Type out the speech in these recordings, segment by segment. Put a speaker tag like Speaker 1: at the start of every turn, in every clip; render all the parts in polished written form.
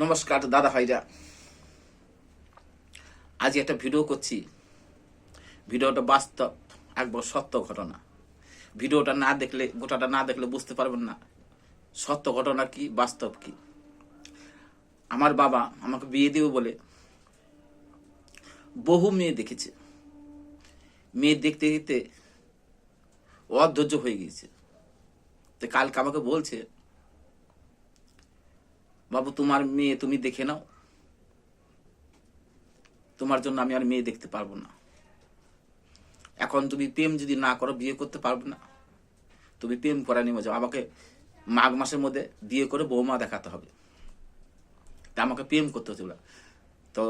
Speaker 1: নমস্কার দাদা ভাইরা, আজ একটা ভিডিও করছি। ভিডিওটা বাস্তব, একবার সত্য ঘটনা। ভিডিওটা না দেখলে, গোটাটা না দেখলে বুঝতে পারবেন না সত্য ঘটনা কি, বাস্তব কি। আমার বাবা আমাকে বিয়ে দেব বলে বহু মেয়ে দেখেছে। মেয়ে দেখতে দেখতে অধৈর্য হয়ে গিয়েছে। তো কালকে আমাকে বলছে, বাবু তোমার মেয়ে তুমি দেখে নাও, তোমার জন্য আমি আর মেয়ে দেখতে পারবো না। এখন তুমি প্রেম যদি না করো বিয়ে করতে পারবে না। তুমি প্রেম করা নেমে যাও, আমাকে মাঘ মাসের মধ্যে বিয়ে করে বৌমা দেখাতে হবে। তা আমাকে প্রেম করতে হচ্ছে। তো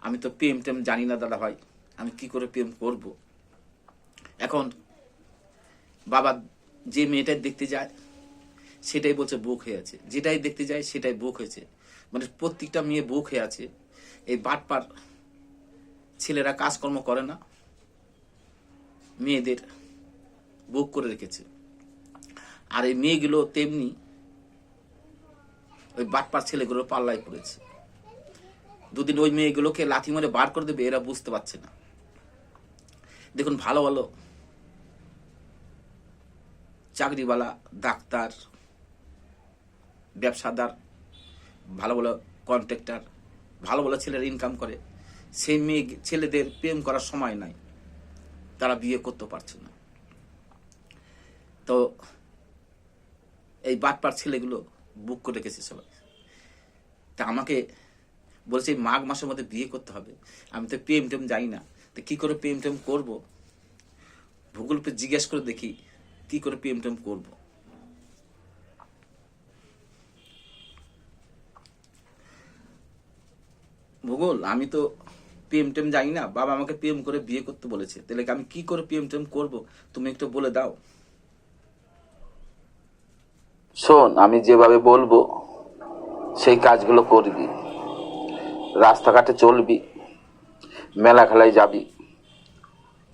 Speaker 1: আমি তো প্রেম টেম জানি না দাদা ভাই, আমি কি করে প্রেম করব। এখন বাবা যে মেয়েটাই দেখতে যায় সেটাই বলছে বুক হয়ে আছে, যেটাই দেখতে যায় সেটাই বুক হয়েছে। মানে প্রত্যেকটা মেয়ে বুক হয়ে আছে। এই বাটপার ছেলেরা কাজকর্ম করে না, মেয়েদের বুক করে রেখেছে। আর এই মেয়েগুলো তেমনি ওই বাটপার ছেলেগুলো পাল্লায় পড়েছে। দুদিন ওই মেয়েগুলোকে লাথি মেরে বার করে দেবে, এরা বুঝতে পারছে না। দেখুন, ভালো ভালো চাকরিওয়ালা, ডাক্তার, ব্যবসাদার, ভালো ভালো কন্ট্রাক্টর, ভালো ভালো ছেলেরা ইনকাম করে। সেই মেয়ে ছেলেদের প্রেম করার সময় নাই, তারা বিয়ে করতে পারছে না। তো এই বাটপার ছেলেগুলো বুক করে রেখেছে সবাই। তা আমাকে বলছে মাঘ মাসের মধ্যে বিয়ে করতে হবে। আমি তো প্রেম টেম জানি না, তো কি করে প্রেম টেম করবো। ভূগোল পে জিজ্ঞেস করে দেখি কি করে প্রেম টেম করবো। ভূগোল, আমি তো প্রেম টেম জানি না, বাবা আমাকে প্রেম করে বিয়ে করতে বলেছে, তাহলে আমি কি করে প্রেম টেম করবো তুমি একটু বলে দাও।
Speaker 2: শোন, আমি যেভাবে বলবো সেই কাজগুলো করবি। রাস্তাঘাটে চলবি, মেলা খেলায় যাবি,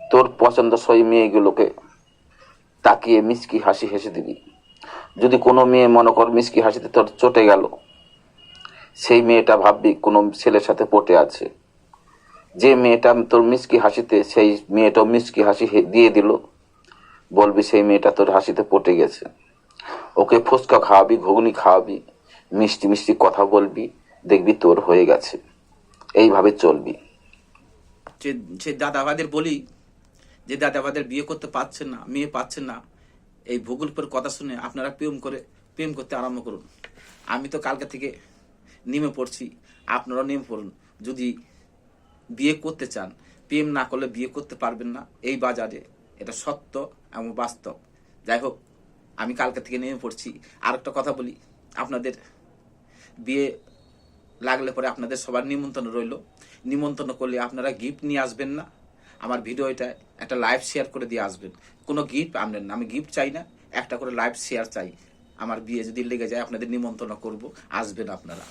Speaker 2: তোর পছন্দসই মেয়েগুলোকে তাকিয়ে মিষ্টি হাসি হেসে দিবি। যদি কোনো মেয়ে মনে কর মিষ্টি হাসিতে তোর চটে গেল, সেই মেয়েটা ভাববি কোনো ছেলের সাথে পটে আছে। যে মেয়েটা তোর মিষ্টি হাসিতে, সেই মেয়েটাও মিষ্টি হাসি দিয়ে দিল, বলবি সেই মেয়েটা তোর হাসিতে পটে গেছে। ওকে ফুচকা খাওয়াবি, ঘুগনি খাওয়াবি, মিষ্টি মিষ্টি কথা বলবি, দেখবি তোর হয়ে গেছে। এইভাবে চলবি।
Speaker 1: সে দাদাভাইদের বলি যে দাদাভাইদের বিয়ে করতে পারছেন না, মেয়ে পাচ্ছেন না, এই ভূগোল পর কথা শুনে আপনারা প্রেম করতে আরম্ভ করুন। আমি তো কালকে থেকে নেমে পড়ছি, আপনারাও নেমে পড়ুন। যদি বিয়ে করতে চান, প্রেম না করলে বিয়ে করতে পারবেন না এই বাজারে, এটা সত্য এবং বাস্তব। যাই হোক, আমি কালকে থেকে নেমে পড়ছি। আর একটা কথা বলি, আপনাদের বিয়ে লাগলে পরে আপনাদের সবার নিমন্ত্রণ রইল। নিমন্ত্রণ করলে আপনারা গিফট নিয়ে আসবেন না, আমার ভিডিওটা একটা লাইভ শেয়ার করে দিয়ে আসবেন। কোনো গিফট আনবেন না, আমি গিফট চাই না, একটা করে লাইভ শেয়ার চাই। আমার বিয়ে যদি লেগে যায় আপনাদের নিমন্ত্রণ করব, আসবেন আপনারা।